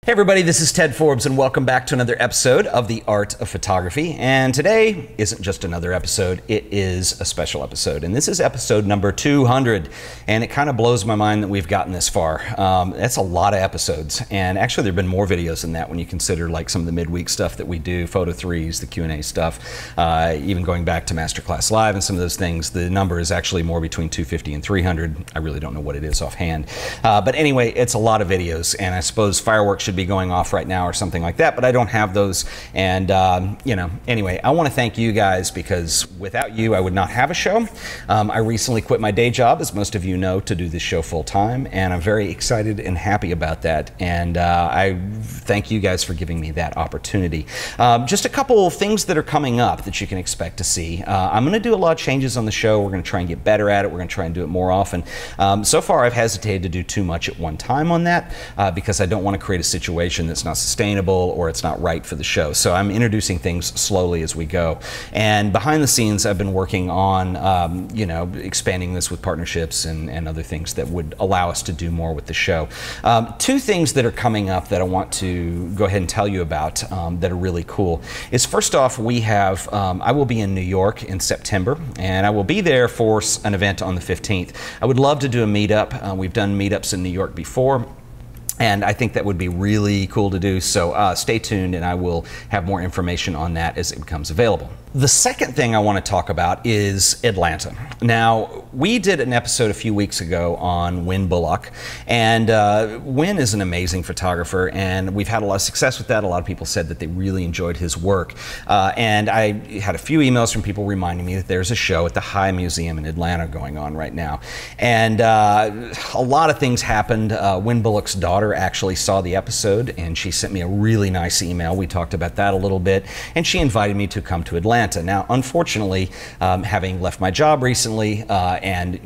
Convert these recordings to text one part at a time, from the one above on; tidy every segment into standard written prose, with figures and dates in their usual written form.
Hey everybody, this is Ted Forbes and welcome back to another episode of The Art of Photography. And today isn't just another episode, it is a special episode. And this is episode number 200. And it kind of blows my mind that we've gotten this far. That's a lot of episodes. And actually there have been more videos than that when you consider like some of the midweek stuff that we do, Photo 3s, the Q&A stuff, even going back to Masterclass Live and some of those things. The number is actually more between 250 and 300. I really don't know what it is offhand. But anyway, it's a lot of videos. And I suppose fireworks should be going off right now or something like that, but I don't have those. And anyway, I want to thank you guys because without you I would not have a show. I recently quit my day job, as most of you know, to do this show full time, and I'm very excited and happy about that, and I thank you guys for giving me that opportunity. Just a couple things that are coming up that you can expect to see. I'm going to do a lot of changes on the show. We're going to try and get better at it. We're going to try and do it more often. So far I've hesitated to do too much at one time on that because I don't want to create a situation that's not sustainable or it's not right for the show. So I'm introducing things slowly as we go. And behind the scenes, I've been working on, expanding this with partnerships and other things that would allow us to do more with the show. Two things that are coming up that I want to go ahead and tell you about that are really cool is, first off, we have, I will be in New York in September, and I will be there for an event on the 15th. I would love to do a meetup. We've done meetups in New York before, and I think that would be really cool to do, so stay tuned and I will have more information on that as it becomes available. The second thing I want to talk about is Atlanta. Now, we did an episode a few weeks ago on Win Bullock, and Win is an amazing photographer, and we've had a lot of success with that. A lot of people said that they really enjoyed his work, and I had a few emails from people reminding me that there's a show at the High Museum in Atlanta going on right now, and a lot of things happened. Win Bullock's daughter actually saw the episode, and she sent me a really nice email. We talked about that a little bit, and she invited me to come to Atlanta. Now, unfortunately, having left my job recently, and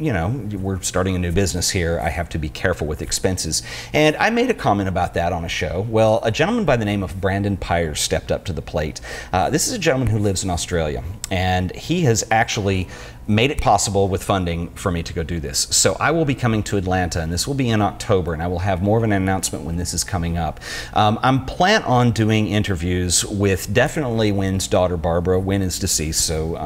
we're starting a new business here, I have to be careful with expenses. And I made a comment about that on a show. Well, a gentleman by the name of Brandon Pyers stepped up to the plate. This is a gentleman who lives in Australia, and he has actually made it possible with funding for me to go do this. So I will be coming to Atlanta, and this will be in October, and I will have more of an announcement when this is coming up. I'm planning on doing interviews with definitely Win's daughter, Barbara. Win is deceased, so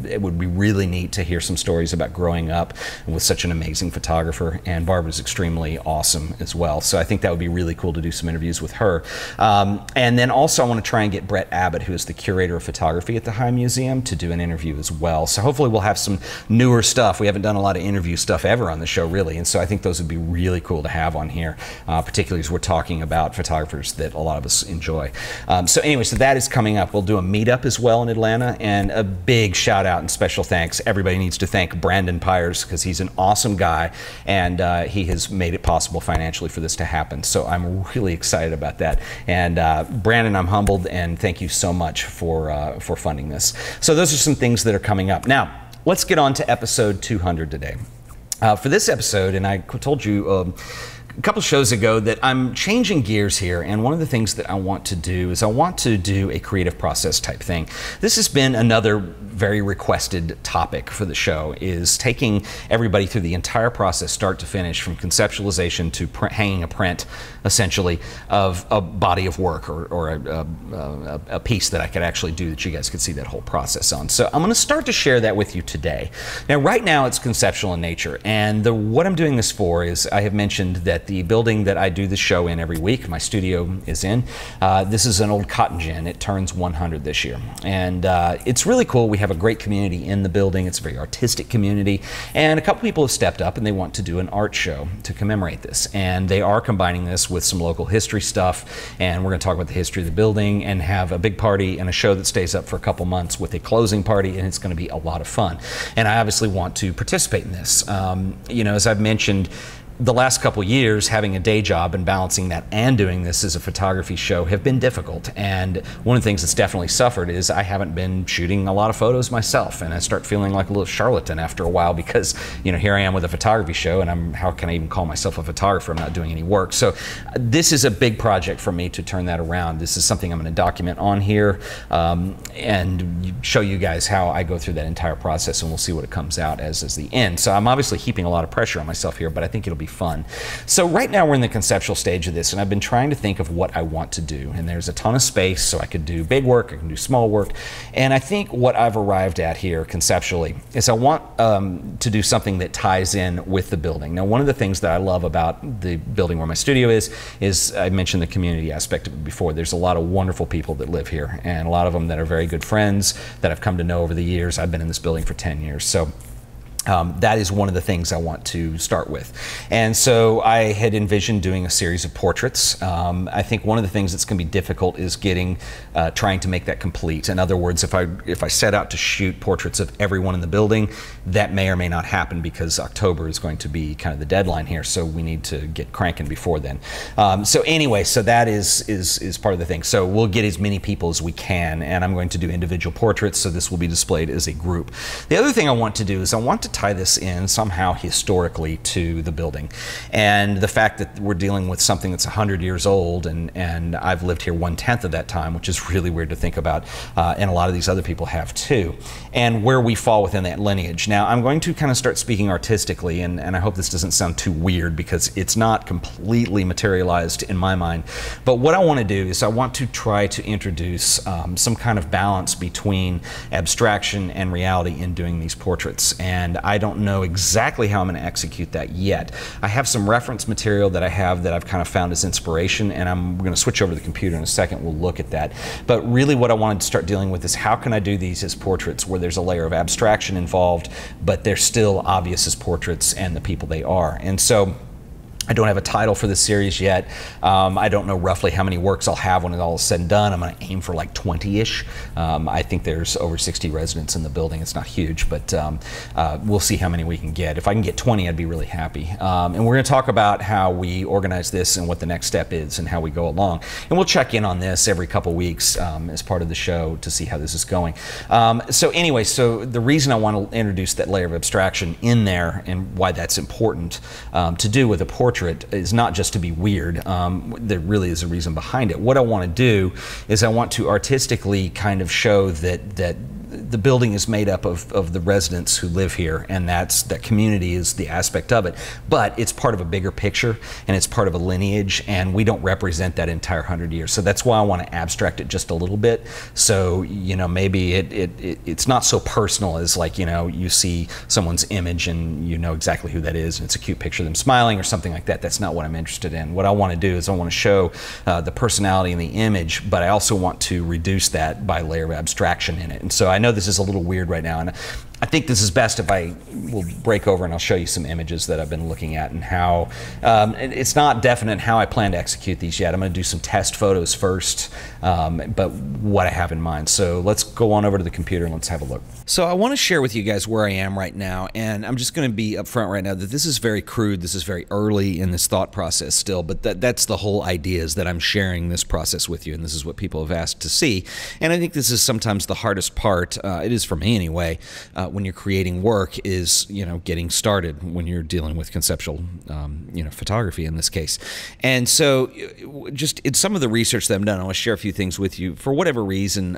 it would be really neat to hear some stories about growing up with such an amazing photographer, and Barbara's extremely awesome as well. So I think that would be really cool to do some interviews with her. And then also I want to try and get Brett Abbott, who is the curator of photography at the High Museum, to do an interview as well. So hopefully we'll have some newer stuff. We haven't done a lot of interview stuff ever on the show, really, and so I think those would be really cool to have on here, particularly as we're talking about photographers that a lot of us enjoy. So anyway, so that is coming up. We'll do a meetup as well in Atlanta, and a big shout out and special thanks. Everybody needs to thank Brandon Pyers because he's an awesome guy, and he has made it possible financially for this to happen. So I'm really excited about that. And Brandon, I'm humbled, and thank you so much for funding this. So those are some things that are coming up. Now, let's get on to episode 200 today. For this episode, and I told you a couple shows ago that I'm changing gears here, and one of the things that I want to do is I want to do a creative process type thing. This has been another very requested topic for the show, is taking everybody through the entire process, start to finish, from conceptualization to hanging a print, essentially, of a body of work or a piece that I could actually do that you guys could see that whole process on. So I'm going to start to share that with you today. Now, right now it's conceptual in nature, and what I'm doing this for is, I have mentioned that the building that I do the show in every week, my studio is in, this is an old cotton gin. It turns 100 this year, and it's really cool. We have a great community in the building. It's a very artistic community, and a couple people have stepped up and they want to do an art show to commemorate this, and they are combining this with some local history stuff, and we're going to talk about the history of the building and have a big party and a show that stays up for a couple months with a closing party, and it's going to be a lot of fun, and I obviously want to participate in this. As I've mentioned, the last couple years, having a day job and balancing that and doing this as a photography show have been difficult. And one of the things that's definitely suffered is I haven't been shooting a lot of photos myself, and I start feeling like a little charlatan after a while because, here I am with a photography show, and how can I even call myself a photographer? I'm not doing any work. So this is a big project for me to turn that around. This is something I'm going to document on here and show you guys how I go through that entire process, and we'll see what it comes out as the end. So I'm obviously heaping a lot of pressure on myself here, but I think it'll be be fun. So right now we're in the conceptual stage of this, and I've been trying to think of what I want to do. And there's a ton of space, so I could do big work, I can do small work. And I think what I've arrived at here conceptually is I want to do something that ties in with the building. Now, one of the things that I love about the building where my studio is I mentioned the community aspect of it before. There's a lot of wonderful people that live here, and a lot of them that are very good friends that I've come to know over the years. I've been in this building for 10 years. So that is one of the things I want to start with. And so I had envisioned doing a series of portraits. I think one of the things that's going to be difficult is trying to make that complete. In other words, if I set out to shoot portraits of everyone in the building, that may or may not happen because October is going to be kind of the deadline here, so we need to get cranking before then. So anyway, so that is part of the thing. So we'll get as many people as we can, and I'm going to do individual portraits, so this will be displayed as a group. The other thing I want to do is I want to tie this in somehow historically to the building, and the fact that we're dealing with something that's 100 years old, and I've lived here 1/10 of that time, which is really weird to think about, and a lot of these other people have too, and where we fall within that lineage. Now I'm going to kind of start speaking artistically, and I hope this doesn't sound too weird because it's not completely materialized in my mind, but what I want to do is I want to try to introduce some kind of balance between abstraction and reality in doing these portraits, and I don't know exactly how I'm going to execute that yet. I have some reference material that I have that I've kind of found as inspiration, and I'm going to switch over to the computer in a second. We'll look at that. But really what I wanted to start dealing with is how can I do these as portraits where there's a layer of abstraction involved, but they're still obvious as portraits and the people they are. And so I don't have a title for this series yet. I don't know roughly how many works I'll have when it all is said and done. I'm going to aim for like 20-ish. I think there's over 60 residents in the building. It's not huge, but we'll see how many we can get. If I can get 20, I'd be really happy. And we're going to talk about how we organize this and what the next step is and how we go along. And we'll check in on this every couple weeks as part of the show to see how this is going. So anyway, so the reason I want to introduce that layer of abstraction in there and why that's important to do with a portrait is not just to be weird. There really is a reason behind it. What I want to do is I want to artistically kind of show that the building is made up of the residents who live here, and that community is the aspect of it. But it's part of a bigger picture, and it's part of a lineage, and we don't represent that entire 100 years. So that's why I want to abstract it just a little bit. So, you know, maybe it's not so personal as, like, you know, you see someone's image and you know exactly who that is, and it's a cute picture of them smiling or something like that. That's not what I'm interested in. What I want to do is I want to show the personality in the image, but I also want to reduce that by a layer of abstraction in it. And so I know this is a little weird right now, and I think this is best if I will break over and I'll show you some images that I've been looking at and how it's not definite how I plan to execute these yet. I'm going to do some test photos first, but what I have in mind. So let's go on over to the computer and let's have a look. So I want to share with you guys where I am right now, and I'm just going to be upfront right now that this is very crude. This is very early in this thought process still, but that's the whole idea, is that I'm sharing this process with you, and this is what people have asked to see. And I think this is sometimes the hardest part. It is for me anyway. When you're creating work, is, you know, getting started when you're dealing with conceptual, you know, photography in this case. And so just in some of the research that I've done, I want to share a few things with you. For whatever reason,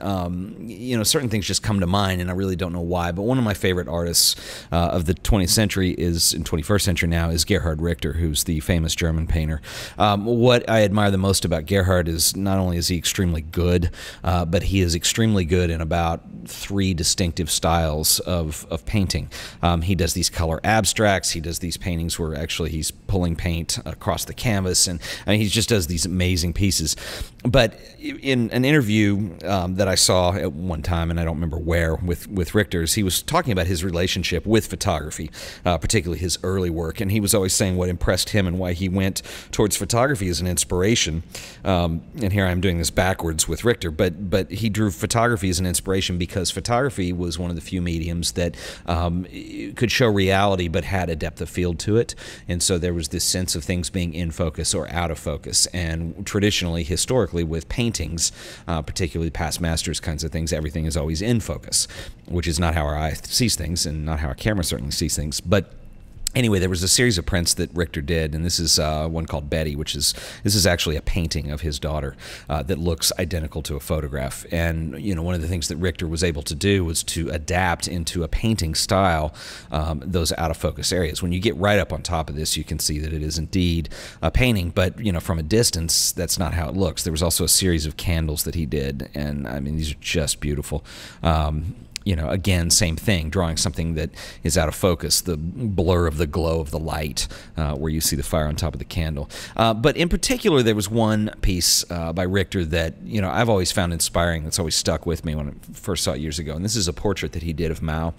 you know, certain things just come to mind, and I really don't know why. But one of my favorite artists of the 20th century is, in 21st century now, is Gerhard Richter, who's the famous German painter. What I admire the most about Gerhard is not only is he extremely good, but he is extremely good in about 3 distinctive styles of painting. He does these color abstracts. He does these paintings where actually he's pulling paint across the canvas, and I mean, he just does these amazing pieces. But in an interview that I saw at one time, and I don't remember where, with Richter's, he was talking about his relationship with photography, particularly his early work, and he was always saying what impressed him and why he went towards photography as an inspiration. And here I'm doing this backwards with Richter, but he drew photography as an inspiration because photography was one of the few mediums that could show reality but had a depth of field to it, and so there was this sense of things being in focus or out of focus. And traditionally, historically, with paintings, particularly past masters kinds of things, everything is always in focus, which is not how our eye sees things and not how our camera certainly sees things. But Anyway, there was a series of prints that Richter did, and this is one called Betty, this is actually a painting of his daughter that looks identical to a photograph. And one of the things that Richter was able to do was to adapt into a painting style those out of focus areas. When you get right up on top of this, you can see that it is indeed a painting, but from a distance, that's not how it looks. There was also a series of candles that he did, and I mean, these are just beautiful. Again, same thing, drawing something that is out of focus, the blur of the glow of the light where you see the fire on top of the candle. But in particular, there was one piece by Richter that, I've always found inspiring, that's always stuck with me when I first saw it years ago. And this is a portrait that he did of Mao.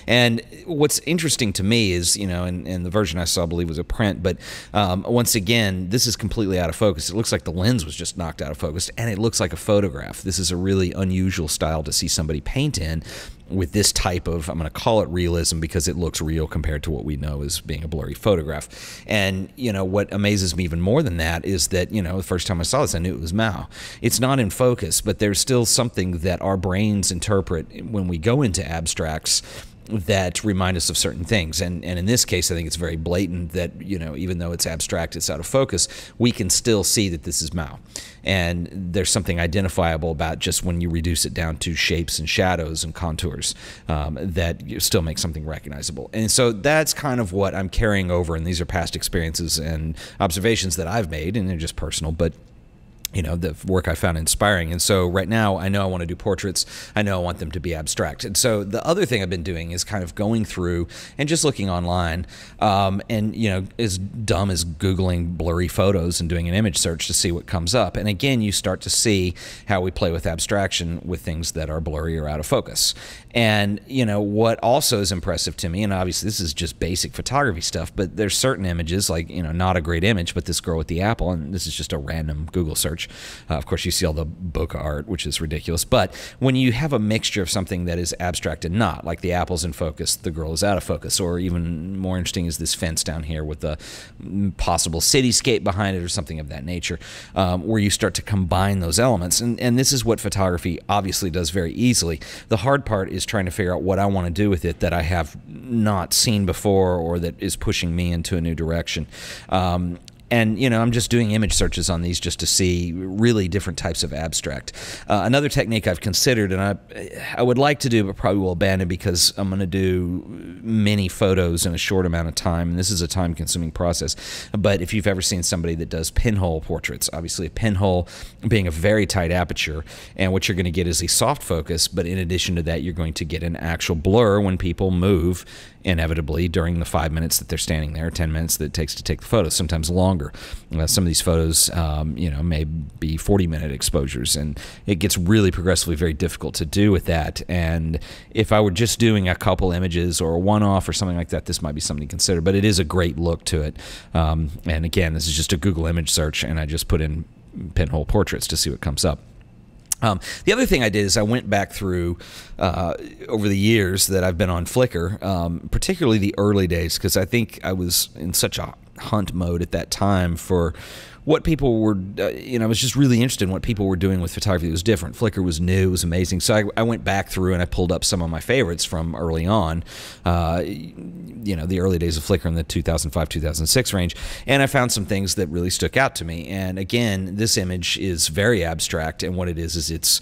And what's interesting to me is, and the version I saw, I believe, was a print, but once again, this is completely out of focus. It looks like the lens was just knocked out of focus, and it looks like a photograph. This is a really unusual style to see somebody paint in, with this type of, I'm going to call it realism because it looks real compared to what we know as being a blurry photograph. And, what amazes me even more than that is that, the first time I saw this, I knew it was Mao. It's not in focus, but there's still something that our brains interpret when we go into abstracts that remind us of certain things. And in this case, I think it's very blatant that, even though it's abstract, it's out of focus, we can still see that this is Mao. And there's something identifiable about just when you reduce it down to shapes and shadows and contours that you still make something recognizable. And so that's kind of what I'm carrying over, and these are past experiences and observations that I've made, and they're just personal, but the work I found inspiring. And so right now, I know I want to do portraits. I know I want them to be abstract. And so the other thing I've been doing is kind of going through and just looking online and, as dumb as Googling blurry photos and doing an image search to see what comes up. And again, you start to see how we play with abstraction with things that are blurry or out of focus. And, what also is impressive to me, and obviously this is just basic photography stuff, but there's certain images like, not a great image, but this girl with the apple, and this is just a random Google search. Of course, you see all the bokeh art, which is ridiculous. But when you have a mixture of something that is abstract and not, like the apple's in focus, the girl is out of focus, or even more interesting is this fence down here with a possible cityscape behind it or something of that nature, where you start to combine those elements. And this is what photography obviously does very easily. The hard part is trying to figure out what I want to do with it that I have not seen before or that is pushing me into a new direction. And, I'm just doing image searches on these just to see really different types of abstract. Another technique I've considered, and I would like to do, but probably will abandon because I'm going to do many photos in a short amount of time, and this is a time-consuming process. But if you've ever seen somebody that does pinhole portraits, obviously a pinhole being a very tight aperture, and what you're going to get is a soft focus, but in addition to that, you're going to get an actual blur when people move inevitably during the 5 minutes that they're standing there, 10 minutes that it takes to take the photo, sometimes longer. Some of these photos, may be 40-minute exposures, and it gets really progressively very difficult to do with that. And if I were just doing a couple images or a one-off or something like that, this might be something to consider, but it is a great look to it. And again, this is just a Google image search, and I just put in pinhole portraits to see what comes up. The other thing I did is I went back through over the years that I've been on Flickr, particularly the early days, because I think I was in such a hunt mode at that time for what people were, I was just really interested in what people were doing with photography. It was different. Flickr was new. It was amazing. So I went back through and I pulled up some of my favorites from early on, the early days of Flickr in the 2005, 2006 range. And I found some things that really stuck out to me. And again, this image is very abstract. And what it is it's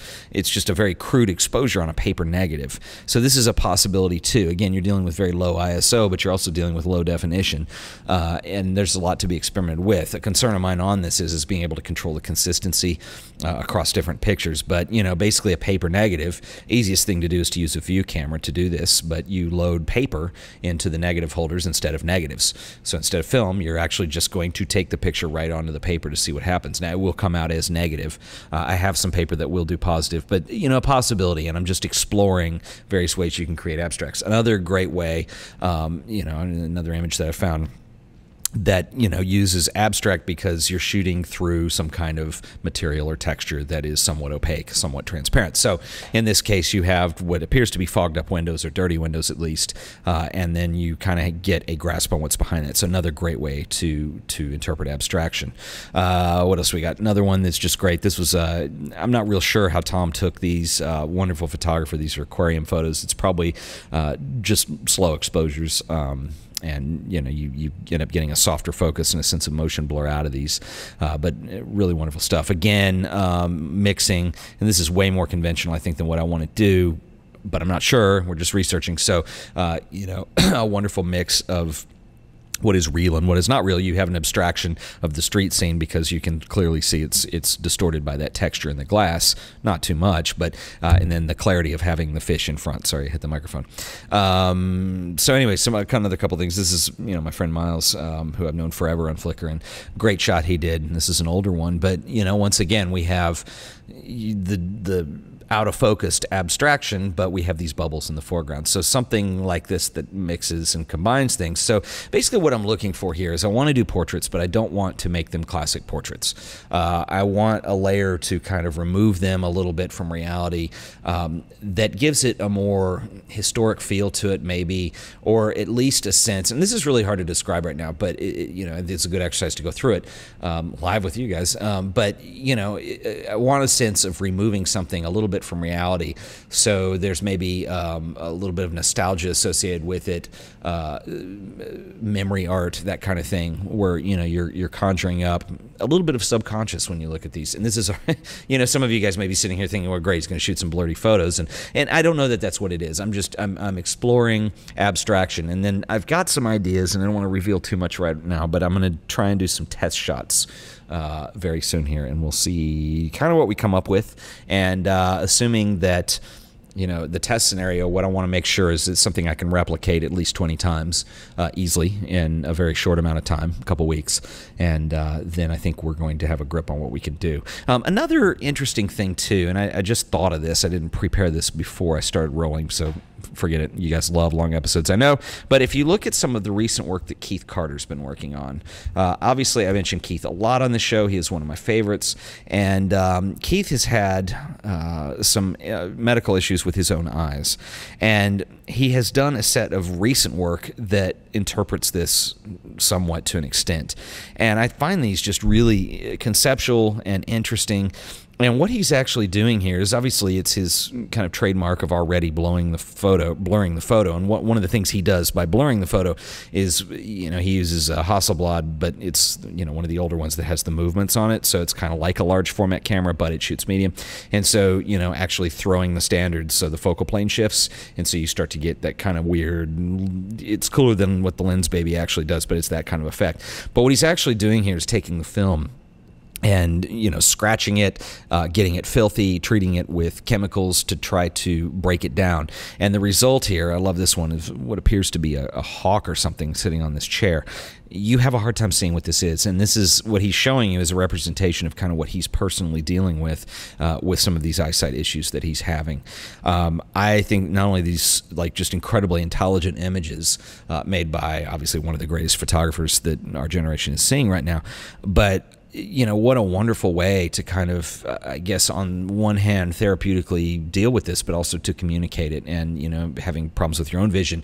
just a very crude exposure on a paper negative. So this is a possibility too. Again, you're dealing with very low ISO, but you're also dealing with low definition. And there's a lot to be experimented with. A concern of mine on this is being able to control the consistency across different pictures. But, basically a paper negative, easiest thing to do is to use a view camera to do this, but you load paper into the negative holders instead of negatives. So instead of film, you're actually just going to take the picture right onto the paper to see what happens. Now, it will come out as negative. I have some paper that will do positive, but, a possibility, and I'm just exploring various ways you can create abstracts. Another great way, another image that I found that uses abstract because you're shooting through some kind of material or texture that is somewhat opaque, somewhat transparent. So in this case, you have what appears to be fogged up windows or dirty windows at least, and then you kind of get a grasp on what's behind it. So another great way to interpret abstraction. What else we got? Another one that's just great. This was I'm not real sure how Tom took these. Wonderful photographer. These are aquarium photos. It's probably just slow exposures. and you end up getting a softer focus and a sense of motion blur out of these. But really wonderful stuff. Again, mixing, and this is way more conventional, I think, than what I want to do, but I'm not sure. We're just researching. So, a wonderful mix of what is real and what is not real. You have an abstraction of the street scene because you can clearly see it's distorted by that texture in the glass, not too much, but and then the clarity of having the fish in front. Sorry, I hit the microphone. So anyway, another couple things. This is my friend Miles, who I've known forever on Flickr, and great shot he did. And this is an older one, but once again we have the out of focused abstraction, but we have these bubbles in the foreground. So something like this that mixes and combines things. So basically what I'm looking for here is I want to do portraits, but I don't want to make them classic portraits. I want a layer to kind of remove them a little bit from reality that gives it a more historic feel to it maybe, or at least a sense, and this is really hard to describe right now, but it's a good exercise to go through it live with you guys. But I want a sense of removing something a little bit from reality, so there's maybe a little bit of nostalgia associated with it, memory art, that kind of thing, where you're conjuring up a little bit of subconscious when you look at these. And this is some of you guys may be sitting here thinking, well, great, he's going to shoot some blurry photos, and I don't know that that's what it is. I'm exploring abstraction, and then I've got some ideas, and I don't want to reveal too much right now, but I'm going to try and do some test shots very soon here, and we'll see kind of what we come up with. And assuming that the test scenario, what I want to make sure is it's something I can replicate at least 20 times easily in a very short amount of time, a couple weeks, and then I think we're going to have a grip on what we can do. Another interesting thing too, and I just thought of this, I didn't prepare this before I started rolling, so forget it. You guys love long episodes, I know. But if you look at some of the recent work that Keith Carter's been working on, obviously I mentioned Keith a lot on the show. He is one of my favorites. And Keith has had some medical issues with his own eyes. And he has done a set of recent work that interprets this somewhat to an extent. And I find these just really conceptual and interesting. And what he's actually doing here is, obviously it's his kind of trademark of already blurring the photo. And one of the things he does by blurring the photo is, he uses a Hasselblad, but it's one of the older ones that has the movements on it. So it's kind of like a large format camera, but it shoots medium. And so actually throwing the standards, so the focal plane shifts, and so you start to get that kind of weird. It's cooler than what the Lens Baby actually does, but it's that kind of effect. But what he's actually doing here is taking the film and scratching it, getting it filthy, treating it with chemicals to try to break it down. And the result here, I love this one, is what appears to be a hawk or something sitting on this chair. You have a hard time seeing what this is, and this is what he's showing you is a representation of kind of what he's personally dealing with some of these eyesight issues that he's having. I think not only these just incredibly intelligent images made by obviously one of the greatest photographers that our generation is seeing right now, but what a wonderful way to kind of, I guess, on one hand, therapeutically deal with this, but also to communicate it. And, having problems with your own vision,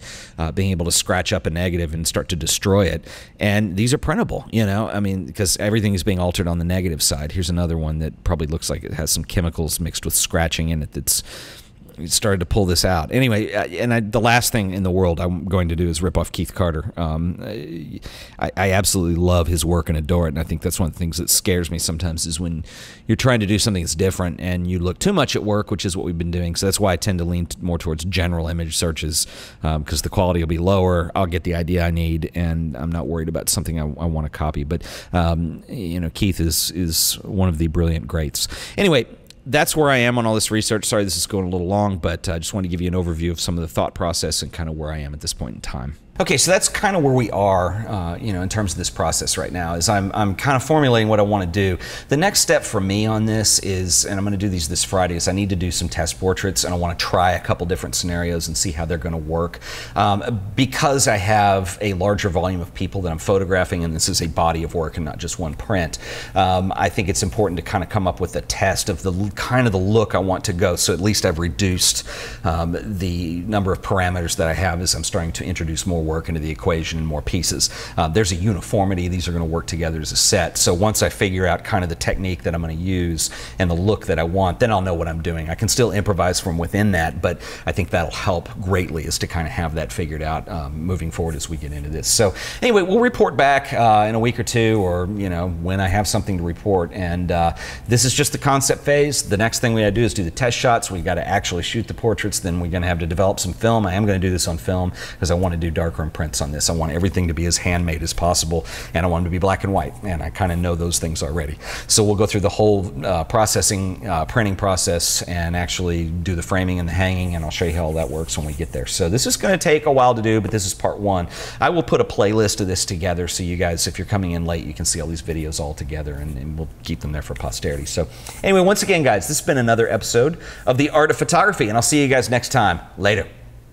being able to scratch up a negative and start to destroy it. And these are printable, because everything is being altered on the negative side. Here's another one that probably looks like it has some chemicals mixed with scratching in it that's started to pull this out. Anyway, the last thing in the world I'm going to do is rip off Keith Carter. I absolutely love his work and adore it, and I think that's one of the things that scares me sometimes is when you're trying to do something that's different and you look too much at work, which is what we've been doing. So that's why I tend to lean more towards general image searches, because the quality will be lower. I'll get the idea I need, and I'm not worried about something I want to copy. But Keith is one of the brilliant greats. Anyway, that's where I am on all this research. Sorry this is going a little long, but I just wanted to give you an overview of some of the thought process and kind of where I am at this point in time. Okay, so that's kind of where we are, in terms of this process right now, is I'm kind of formulating what I want to do. The next step for me on this is, and I'm going to do these this Friday, is I need to do some test portraits, and I want to try a couple different scenarios and see how they're going to work. Because I have a larger volume of people that I'm photographing, and this is a body of work and not just one print, I think it's important to kind of come up with a test of the kind of the look I want to go. So at least I've reduced the number of parameters that I have as I'm starting to introduce more work into the equation and more pieces. There's a uniformity. These are going to work together as a set. So once I figure out kind of the technique that I'm going to use and the look that I want, then I'll know what I'm doing. I can still improvise from within that, but I think that'll help greatly, is to kind of have that figured out moving forward as we get into this. So anyway, we'll report back in a week or two, or when I have something to report. And this is just the concept phase. The next thing we got to do is do the test shots. We got to actually shoot the portraits. Then we're going to have to develop some film. I am going to do this on film because I want to do darkroom prints on this. I want everything to be as handmade as possible, and I want them to be black and white, and I kind of know those things already. So we'll go through the whole printing process and actually do the framing and the hanging, and I'll show you how all that works when we get there. So this is going to take a while to do, but this is part one. I will put a playlist of this together so you guys, if you're coming in late, you can see all these videos all together, and we'll keep them there for posterity. So anyway, once again, guys, this has been another episode of The Art of Photography, and I'll see you guys next time. Later.